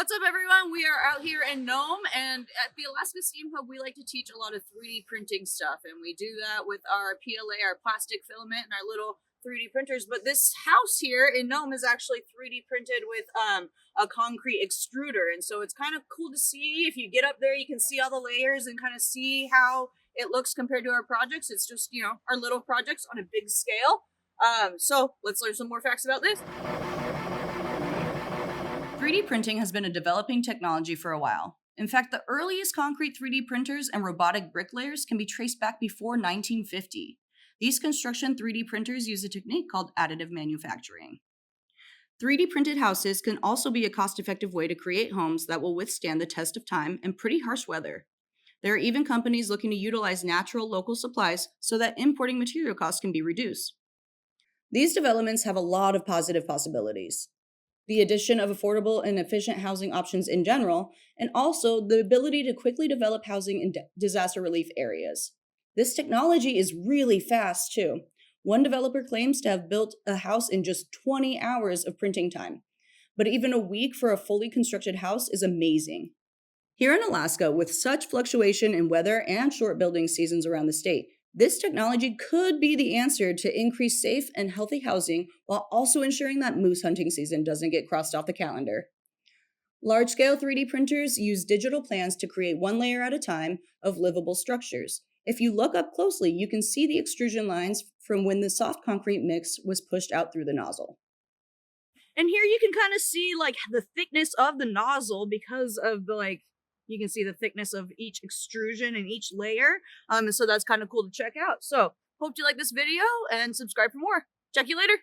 What's up, everyone? We are out here in Nome, and at the Alaska Steam Hub, we like to teach a lot of 3D printing stuff, and we do that with our PLA, our plastic filament, and our little 3D printers. But this house here in Nome is actually 3D printed with a concrete extruder, and so it's kind of cool to see. If you get up there, you can see all the layers and kind of see how it looks compared to our projects. It's just, our little projects on a big scale. So let's learn some more facts about this. 3D printing has been a developing technology for a while. In fact, the earliest concrete 3D printers and robotic bricklayers can be traced back before 1950. These construction 3D printers use a technique called additive manufacturing. 3D printed houses can also be a cost-effective way to create homes that will withstand the test of time and pretty harsh weather. There are even companies looking to utilize natural local supplies so that importing material costs can be reduced. These developments have a lot of positive possibilities. The addition of affordable and efficient housing options in general, and also the ability to quickly develop housing in disaster relief areas. This technology is really fast too. One developer claims to have built a house in just 20 hours of printing time, but even a week for a fully constructed house is amazing. Here in Alaska, with such fluctuation in weather and short building seasons around the state, this technology could be the answer to increase safe and healthy housing while also ensuring that moose hunting season doesn't get crossed off the calendar. Large-scale 3D printers use digital plans to create one layer at a time of livable structures. If you look up closely, you can see the extrusion lines from when the soft concrete mix was pushed out through the nozzle. And here you can kind of see the thickness of the nozzle because of you can see the thickness of each extrusion and each layer. So that's kind of cool to check out. So hope you like this video and subscribe for more. Check you later.